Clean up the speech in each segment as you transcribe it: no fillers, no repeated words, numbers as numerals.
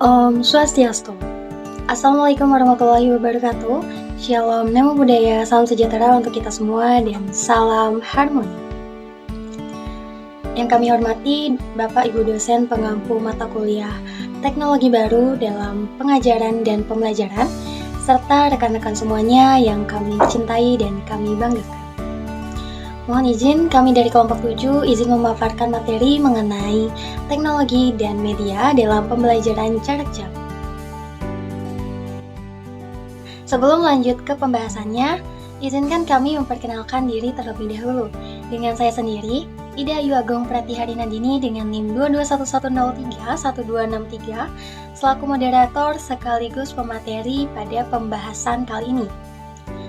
Om Swastiastu. Assalamualaikum warahmatullahi wabarakatuh. Shalom, namo buddhaya, salam sejahtera untuk kita semua, dan salam harmoni. Yang kami hormati Bapak Ibu dosen pengampu mata kuliah Teknologi Baru dalam Pengajaran dan Pembelajaran, serta rekan-rekan semuanya yang kami cintai dan kami banggakan. Mohon izin, kami dari kelompok 7 izin memaparkan materi mengenai teknologi dan media dalam pembelajaran jarak jauh. Sebelum lanjut ke pembahasannya, izinkan kami memperkenalkan diri terlebih dahulu. Dengan saya sendiri, Ida Ayu Agung Pratihari Nandini dengan NIM 2211031263 selaku moderator sekaligus pemateri pada pembahasan kali ini.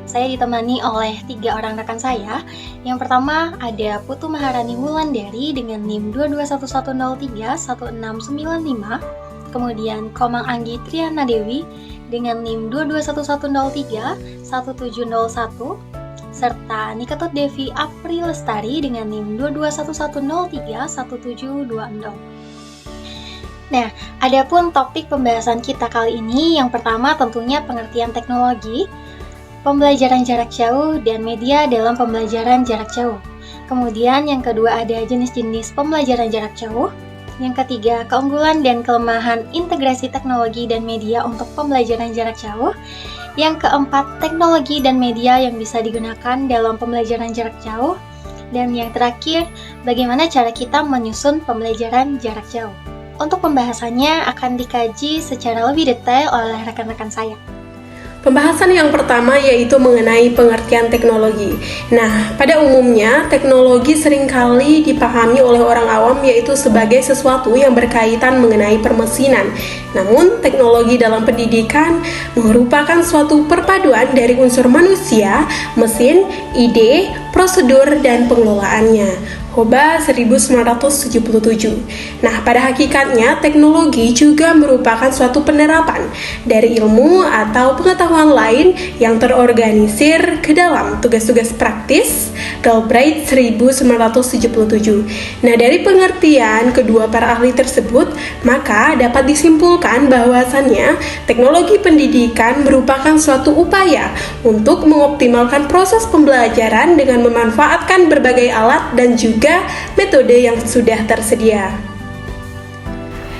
Saya ditemani oleh 3 orang rekan saya. Yang pertama ada Putu Maharani Wulandari dengan NIM 2211031695, kemudian Komang Anggi Triana Dewi dengan NIM 2211031701, serta Niketut Devi April Lestari dengan NIM 2211031720. Nah, adapun topik pembahasan kita kali ini, yang pertama tentunya pengertian teknologi, pembelajaran jarak jauh, dan media dalam pembelajaran jarak jauh. Kemudian yang kedua ada jenis-jenis pembelajaran jarak jauh. Yang ketiga, keunggulan dan kelemahan integrasi teknologi dan media untuk pembelajaran jarak jauh. Yang keempat, teknologi dan media yang bisa digunakan dalam pembelajaran jarak jauh. Dan yang terakhir, bagaimana cara kita menyusun pembelajaran jarak jauh. Untuk pembahasannya akan dikaji secara lebih detail oleh rekan-rekan saya. Pembahasan yang pertama yaitu mengenai pengertian teknologi. Nah, pada umumnya teknologi seringkali dipahami oleh orang awam yaitu sebagai sesuatu yang berkaitan mengenai permesinan. Namun, teknologi dalam pendidikan merupakan suatu perpaduan dari unsur manusia, mesin, ide, prosedur, dan pengelolaannya. Hoba 1977. Nah, pada hakikatnya teknologi juga merupakan suatu penerapan dari ilmu atau pengetahuan lain yang terorganisir ke dalam tugas-tugas praktis. Galbraith 1977. Nah, dari pengertian kedua para ahli tersebut, maka dapat disimpulkan bahwasannya teknologi pendidikan merupakan suatu upaya untuk mengoptimalkan proses pembelajaran dengan memanfaatkan berbagai alat dan juga metode yang sudah tersedia.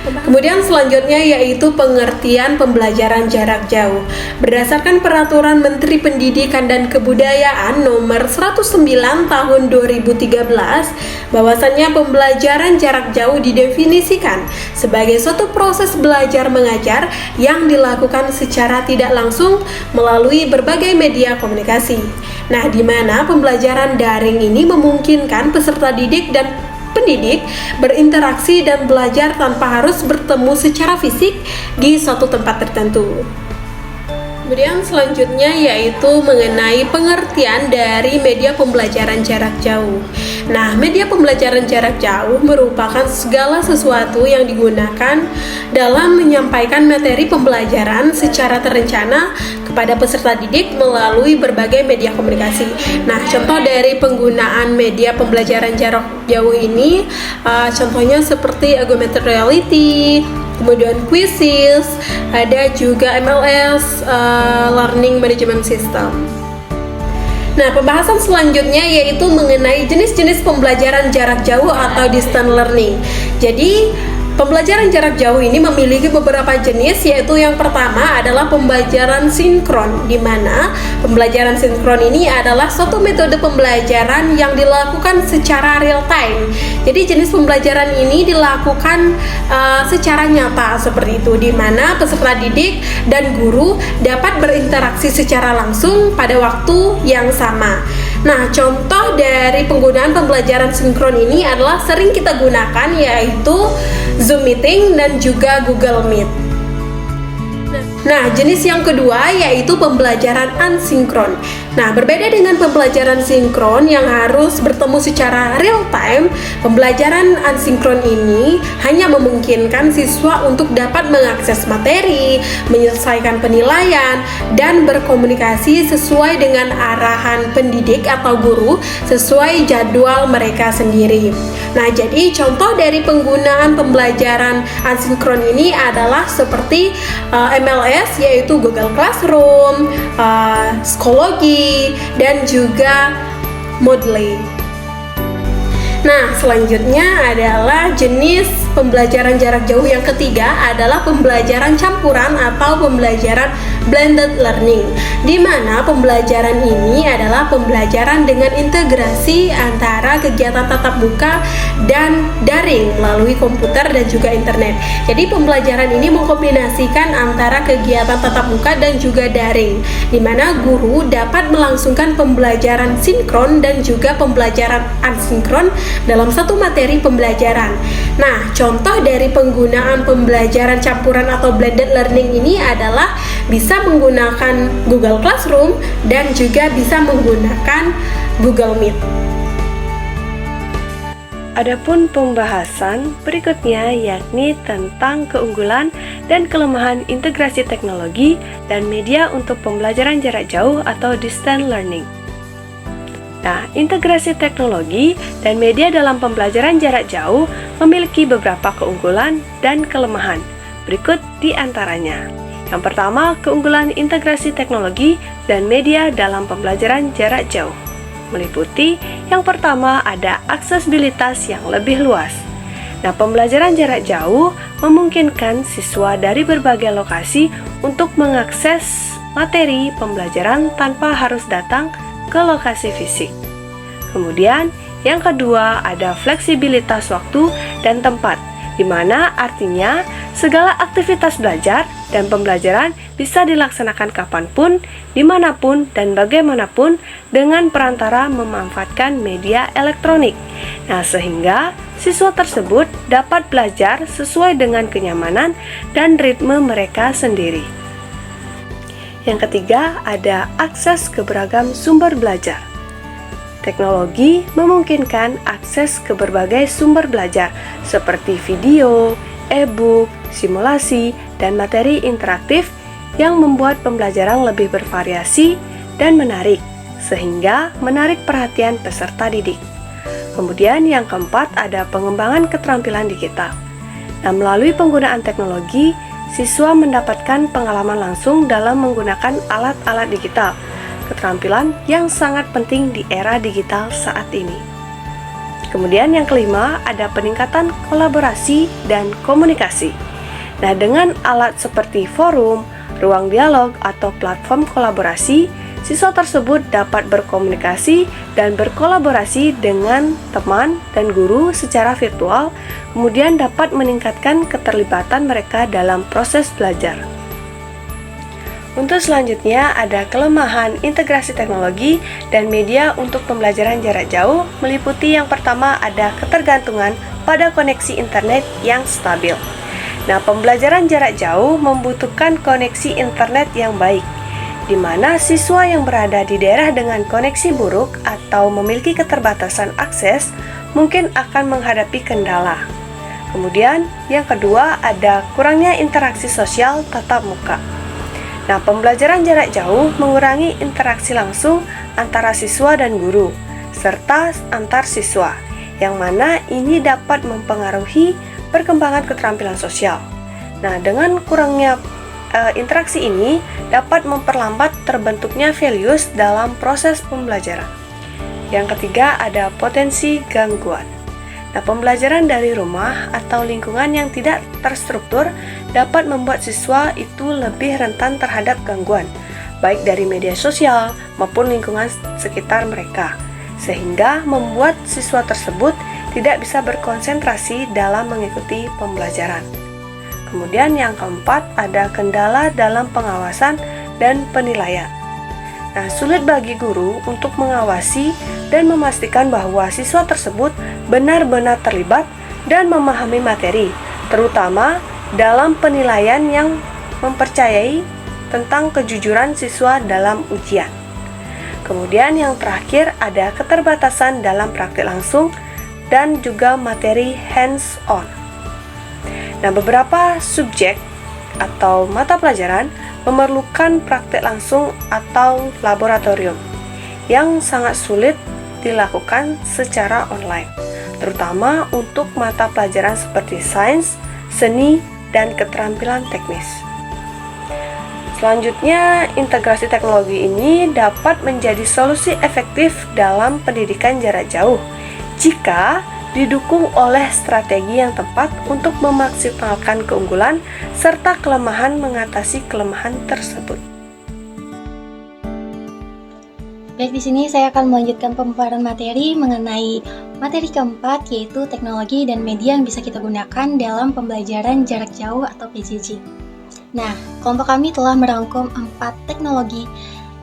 Kemudian selanjutnya yaitu pengertian pembelajaran jarak jauh. Berdasarkan Peraturan Menteri Pendidikan dan Kebudayaan Nomor 109 Tahun 2013, bahwasannya pembelajaran jarak jauh didefinisikan sebagai suatu proses belajar mengajar yang dilakukan secara tidak langsung melalui berbagai media komunikasi. Nah, di mana pembelajaran daring ini memungkinkan peserta didik dan pendidik berinteraksi dan belajar tanpa harus bertemu secara fisik di suatu tempat tertentu. Kemudian selanjutnya yaitu mengenai pengertian dari media pembelajaran jarak jauh. Nah, media pembelajaran jarak jauh merupakan segala sesuatu yang digunakan dalam menyampaikan materi pembelajaran secara terencana kepada peserta didik melalui berbagai media komunikasi. Nah, contoh dari penggunaan media pembelajaran jarak jauh ini, contohnya seperti augmented reality, kemudian quizzes, ada juga MLS, Learning Management System. Nah, pembahasan selanjutnya yaitu mengenai jenis-jenis pembelajaran jarak jauh atau distance learning. Jadi, pembelajaran jarak jauh ini memiliki beberapa jenis, yaitu yang pertama adalah pembelajaran sinkron, di mana pembelajaran sinkron ini adalah suatu metode pembelajaran yang dilakukan secara real time. Jadi jenis pembelajaran ini dilakukan secara nyata seperti itu, di mana peserta didik dan guru dapat berinteraksi secara langsung pada waktu yang sama. Nah, contoh dari penggunaan pembelajaran sinkron ini adalah sering kita gunakan yaitu Zoom Meeting dan juga Google Meet. Nah, jenis yang kedua yaitu pembelajaran asinkron. Nah, berbeda dengan pembelajaran sinkron yang harus bertemu secara real time, pembelajaran asinkron ini hanya memungkinkan siswa untuk dapat mengakses materi, menyelesaikan penilaian, dan berkomunikasi sesuai dengan arahan pendidik atau guru sesuai jadwal mereka sendiri. Nah, jadi contoh dari penggunaan pembelajaran asinkron ini adalah seperti MLS, yaitu Google Classroom, Schoology, dan juga Moodle. Nah, selanjutnya adalah jenis pembelajaran jarak jauh yang ketiga adalah pembelajaran campuran atau pembelajaran blended learning, di mana pembelajaran ini adalah pembelajaran dengan integrasi antara kegiatan tatap muka dan daring melalui komputer dan juga internet. Jadi pembelajaran ini mengkombinasikan antara kegiatan tatap muka dan juga daring, di mana guru dapat melangsungkan pembelajaran sinkron dan juga pembelajaran asinkron dalam satu materi pembelajaran. Nah, contoh dari penggunaan pembelajaran campuran atau blended learning ini adalah bisa menggunakan Google Classroom dan juga bisa menggunakan Google Meet. Adapun pembahasan berikutnya yakni tentang keunggulan dan kelemahan integrasi teknologi dan media untuk pembelajaran jarak jauh atau distance learning. Nah, integrasi teknologi dan media dalam pembelajaran jarak jauh memiliki beberapa keunggulan dan kelemahan. Berikut di antaranya. Yang pertama, keunggulan integrasi teknologi dan media dalam pembelajaran jarak jauh. Meliputi yang pertama ada aksesibilitas yang lebih luas. Nah, pembelajaran jarak jauh memungkinkan siswa dari berbagai lokasi untuk mengakses materi pembelajaran tanpa harus datang ke lokasi fisik. Kemudian, yang kedua ada fleksibilitas waktu dan tempat, di mana artinya segala aktivitas belajar dan pembelajaran bisa dilaksanakan kapanpun, dimanapun, dan bagaimanapun dengan perantara memanfaatkan media elektronik. Nah, sehingga siswa tersebut dapat belajar sesuai dengan kenyamanan dan ritme mereka sendiri. Yang ketiga, ada akses ke beragam sumber belajar. Teknologi memungkinkan akses ke berbagai sumber belajar seperti video, e-book, simulasi, dan materi interaktif yang membuat pembelajaran lebih bervariasi dan menarik, sehingga menarik perhatian peserta didik. Kemudian yang keempat ada pengembangan keterampilan digital. Nah, melalui penggunaan teknologi, siswa mendapatkan pengalaman langsung dalam menggunakan alat-alat digital, keterampilan yang sangat penting di era digital saat ini. Kemudian yang kelima, ada peningkatan kolaborasi dan komunikasi. Nah, dengan alat seperti forum, ruang dialog, atau platform kolaborasi, siswa tersebut dapat berkomunikasi dan berkolaborasi dengan teman dan guru secara virtual, kemudian dapat meningkatkan keterlibatan mereka dalam proses belajar. Untuk selanjutnya ada kelemahan integrasi teknologi dan media untuk pembelajaran jarak jauh, meliputi yang pertama ada ketergantungan pada koneksi internet yang stabil. Nah, pembelajaran jarak jauh membutuhkan koneksi internet yang baik, di mana siswa yang berada di daerah dengan koneksi buruk atau memiliki keterbatasan akses mungkin akan menghadapi kendala. Kemudian, yang kedua ada kurangnya interaksi sosial tatap muka. Nah, pembelajaran jarak jauh mengurangi interaksi langsung antara siswa dan guru, serta antar siswa, yang mana ini dapat mempengaruhi perkembangan keterampilan sosial. Nah, dengan kurangnya interaksi ini dapat memperlambat terbentuknya values dalam proses pembelajaran. Yang ketiga ada potensi gangguan. Nah, pembelajaran dari rumah atau lingkungan yang tidak terstruktur dapat membuat siswa itu lebih rentan terhadap gangguan, baik dari media sosial maupun lingkungan sekitar mereka, sehingga membuat siswa tersebut tidak bisa berkonsentrasi dalam mengikuti pembelajaran. Kemudian yang keempat ada kendala dalam pengawasan dan penilaian. Nah, sulit bagi guru untuk mengawasi dan memastikan bahwa siswa tersebut benar-benar terlibat dan memahami materi, terutama dalam penilaian yang mempercayai tentang kejujuran siswa dalam ujian. Kemudian yang terakhir ada keterbatasan dalam praktik langsung dan juga materi hands-on. Nah, beberapa subjek atau mata pelajaran memerlukan praktik langsung atau laboratorium yang sangat sulit dilakukan secara online, terutama untuk mata pelajaran seperti sains, seni, dan keterampilan teknis. Selanjutnya, integrasi teknologi ini dapat menjadi solusi efektif dalam pendidikan jarak jauh jika didukung oleh strategi yang tepat untuk memaksimalkan keunggulan serta kelemahan mengatasi kelemahan tersebut. Baik, di sini saya akan melanjutkan pemaparan materi mengenai materi keempat, yaitu teknologi dan media yang bisa kita gunakan dalam pembelajaran jarak jauh atau PJJ. Nah, kelompok kami telah merangkum 4 teknologi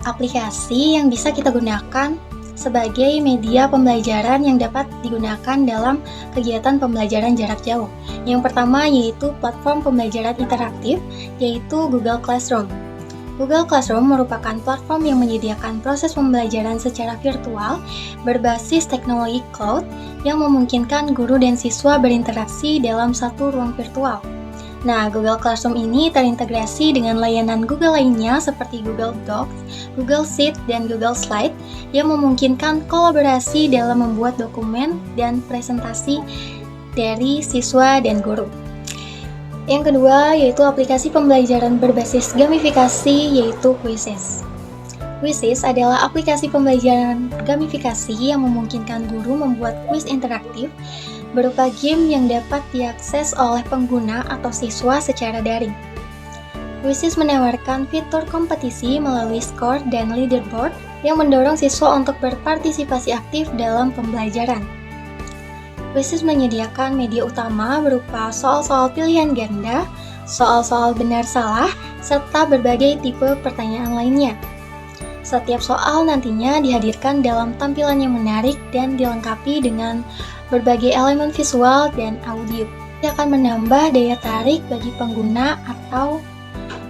aplikasi yang bisa kita gunakan sebagai media pembelajaran yang dapat digunakan dalam kegiatan pembelajaran jarak jauh. Yang pertama yaitu platform pembelajaran interaktif, yaitu Google Classroom. Google Classroom merupakan platform yang menyediakan proses pembelajaran secara virtual berbasis teknologi cloud yang memungkinkan guru dan siswa berinteraksi dalam satu ruang virtual. Nah, Google Classroom ini terintegrasi dengan layanan Google lainnya seperti Google Docs, Google Sheet, dan Google Slide yang memungkinkan kolaborasi dalam membuat dokumen dan presentasi dari siswa dan guru. Yang kedua yaitu aplikasi pembelajaran berbasis gamifikasi, yaitu Quizzes. Quizzes adalah aplikasi pembelajaran gamifikasi yang memungkinkan guru membuat kuis interaktif berupa game yang dapat diakses oleh pengguna atau siswa secara daring. Quizzes menawarkan fitur kompetisi melalui skor dan leaderboard yang mendorong siswa untuk berpartisipasi aktif dalam pembelajaran. Quizzes menyediakan media utama berupa soal-soal pilihan ganda, soal-soal benar-salah, serta berbagai tipe pertanyaan lainnya. Setiap soal nantinya dihadirkan dalam tampilan yang menarik dan dilengkapi dengan berbagai elemen visual dan audio. Ini akan menambah daya tarik bagi pengguna atau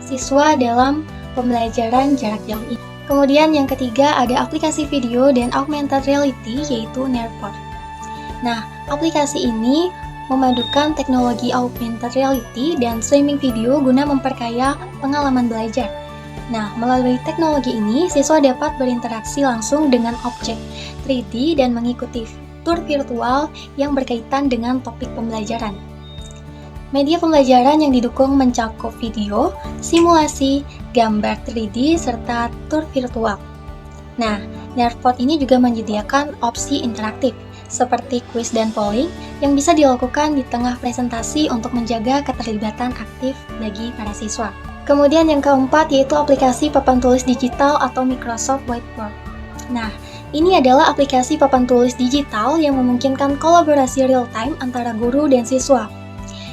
siswa dalam pembelajaran jarak jauh ini. Kemudian yang ketiga ada aplikasi video dan augmented reality, yaitu Nearpod. Nah, aplikasi ini memadukan teknologi augmented reality dan streaming video guna memperkaya pengalaman belajar. Nah, melalui teknologi ini, siswa dapat berinteraksi langsung dengan objek 3D dan mengikuti tur virtual yang berkaitan dengan topik pembelajaran. Media pembelajaran yang didukung mencakup video, simulasi, gambar 3D, serta tur virtual. Nah, Nearpod ini juga menyediakan opsi interaktif, seperti kuis dan polling yang bisa dilakukan di tengah presentasi untuk menjaga keterlibatan aktif bagi para siswa. Kemudian yang keempat yaitu aplikasi papan tulis digital atau Microsoft Whiteboard. Nah, ini adalah aplikasi papan tulis digital yang memungkinkan kolaborasi real-time antara guru dan siswa.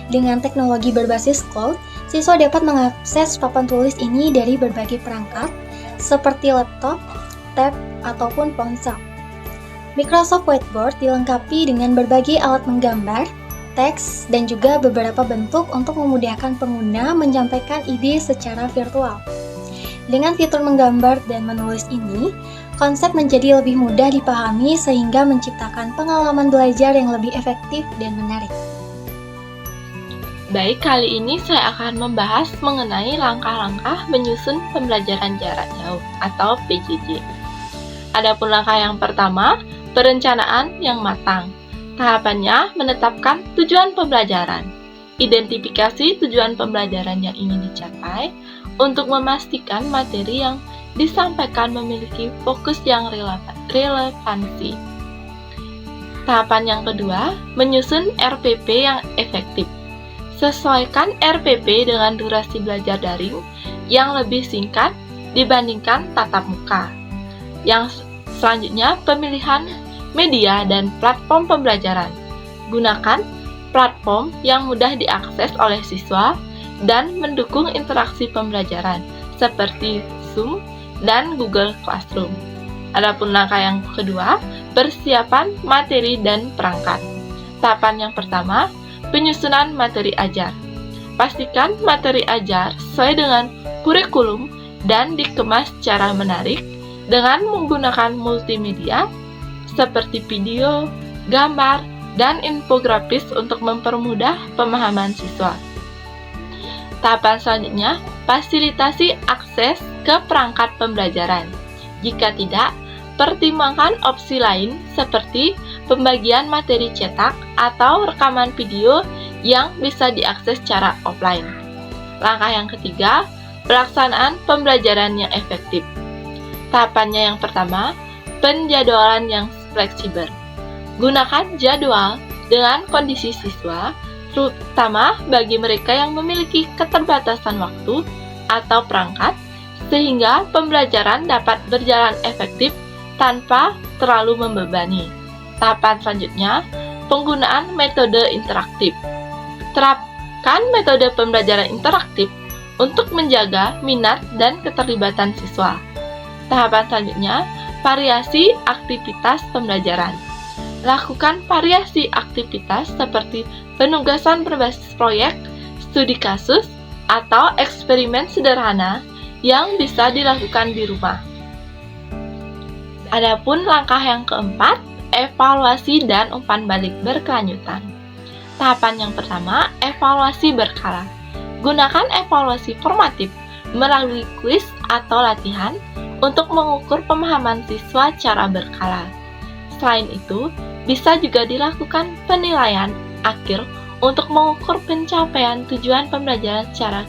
Dengan teknologi berbasis cloud, siswa dapat mengakses papan tulis ini dari berbagai perangkat seperti laptop, tab, ataupun ponsel. Microsoft Whiteboard dilengkapi dengan berbagai alat menggambar, teks, dan juga beberapa bentuk untuk memudahkan pengguna menyampaikan ide secara virtual. Dengan fitur menggambar dan menulis ini, konsep menjadi lebih mudah dipahami sehingga menciptakan pengalaman belajar yang lebih efektif dan menarik. Baik, kali ini saya akan membahas mengenai langkah-langkah menyusun pembelajaran jarak jauh atau PJJ. Adapun langkah yang pertama, perencanaan yang matang. Tahapannya menetapkan tujuan pembelajaran, identifikasi tujuan pembelajaran yang ingin dicapai untuk memastikan materi yang disampaikan memiliki fokus yang relevansi. Tahapan yang kedua, menyusun RPP yang efektif. Sesuaikan RPP dengan durasi belajar daring yang lebih singkat dibandingkan tatap muka. Yang selanjutnya, pemilihan media dan platform pembelajaran. Gunakan platform yang mudah diakses oleh siswa dan mendukung interaksi pembelajaran seperti Zoom dan Google Classroom. Adapun langkah yang kedua, persiapan materi dan perangkat. Tahapan yang pertama, penyusunan materi ajar. Pastikan materi ajar sesuai dengan kurikulum dan dikemas secara menarik dengan menggunakan multimedia seperti video, gambar, dan infografis untuk mempermudah pemahaman siswa. Tahapan selanjutnya, fasilitasi akses ke perangkat pembelajaran. Jika tidak, pertimbangkan opsi lain seperti pembagian materi cetak atau rekaman video yang bisa diakses secara offline. Langkah yang ketiga, pelaksanaan pembelajaran yang efektif. Tahapannya yang pertama, penjadwalan yang fleksibel. Gunakan jadwal dengan kondisi siswa, terutama bagi mereka yang memiliki keterbatasan waktu atau perangkat, sehingga pembelajaran dapat berjalan efektif tanpa terlalu membebani. Tahapan selanjutnya, penggunaan metode interaktif. Terapkan metode pembelajaran interaktif untuk menjaga minat dan keterlibatan siswa. Tahapan selanjutnya, variasi aktivitas pembelajaran. Lakukan variasi aktivitas seperti penugasan berbasis proyek, studi kasus, atau eksperimen sederhana yang bisa dilakukan di rumah. Adapun langkah yang keempat, evaluasi dan umpan balik berkelanjutan. Tahapan yang pertama, evaluasi berkala. Gunakan evaluasi formatif melalui kuis atau latihan untuk mengukur pemahaman siswa secara berkala. Selain itu, bisa juga dilakukan penilaian akhir untuk mengukur pencapaian tujuan pembelajaran secara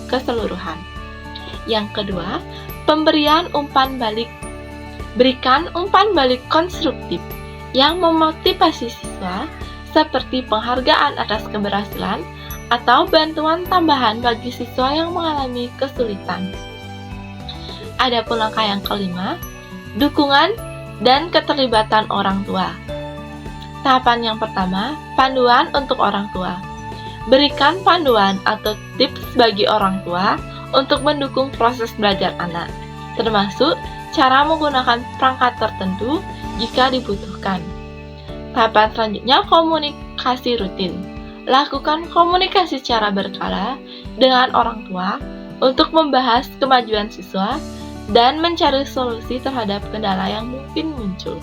keseluruhan. Yang kedua, pemberian umpan balik. Berikan umpan balik konstruktif yang memotivasi siswa seperti penghargaan atas keberhasilan atau bantuan tambahan bagi siswa yang mengalami kesulitan. Adapun langkah yang kelima, dukungan dan keterlibatan orang tua. Tahapan yang pertama, panduan untuk orang tua. Berikan panduan atau tips bagi orang tua untuk mendukung proses belajar anak, termasuk cara menggunakan perangkat tertentu jika dibutuhkan. Tahapan selanjutnya, komunikasi rutin. Lakukan komunikasi secara berkala dengan orang tua untuk membahas kemajuan siswa dan mencari solusi terhadap kendala yang mungkin muncul.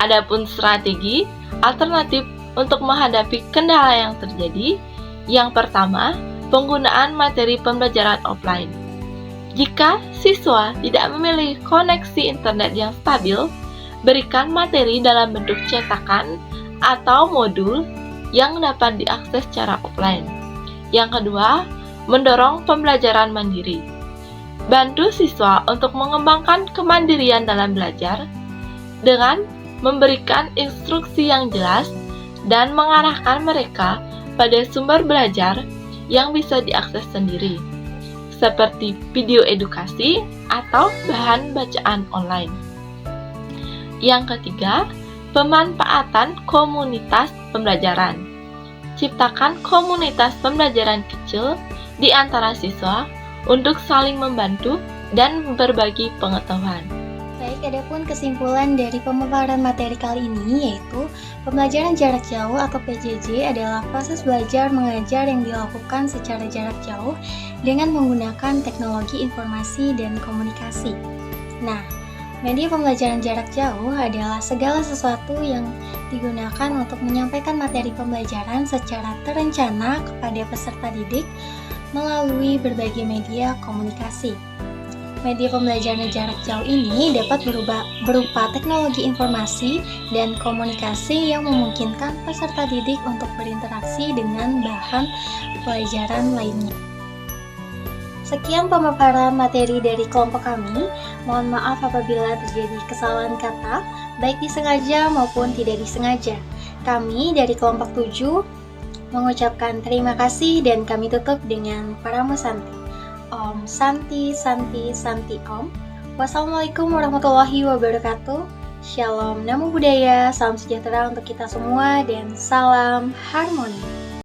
Adapun strategi alternatif untuk menghadapi kendala yang terjadi, yang pertama, penggunaan materi pembelajaran offline. Jika siswa tidak memiliki koneksi internet yang stabil, berikan materi dalam bentuk cetakan atau modul yang dapat diakses secara offline. Yang kedua, mendorong pembelajaran mandiri. Bantu siswa untuk mengembangkan kemandirian dalam belajar dengan memberikan instruksi yang jelas dan mengarahkan mereka pada sumber belajar yang bisa diakses sendiri, seperti video edukasi atau bahan bacaan online. Yang ketiga, pemanfaatan komunitas pembelajaran. Ciptakan komunitas pembelajaran kecil di antara siswa untuk saling membantu dan berbagi pengetahuan. Baik, adapun kesimpulan dari pemaparan materi kali ini yaitu pembelajaran jarak jauh atau PJJ adalah proses belajar mengajar yang dilakukan secara jarak jauh dengan menggunakan teknologi informasi dan komunikasi. Nah, media pembelajaran jarak jauh adalah segala sesuatu yang digunakan untuk menyampaikan materi pembelajaran secara terencana kepada peserta didik melalui berbagai media komunikasi. Media pembelajaran jarak jauh ini dapat berupa teknologi informasi dan komunikasi yang memungkinkan peserta didik untuk berinteraksi dengan bahan pelajaran lainnya. Sekian pemaparan materi dari kelompok kami. Mohon maaf apabila terjadi kesalahan kata, baik disengaja maupun tidak disengaja. Kami dari kelompok 7 mengucapkan terima kasih dan kami tutup dengan Paramo Santi. Om Santi Santi Santi Om. Wassalamualaikum warahmatullahi wabarakatuh. Shalom, namo buddhaya, salam sejahtera untuk kita semua dan salam harmoni.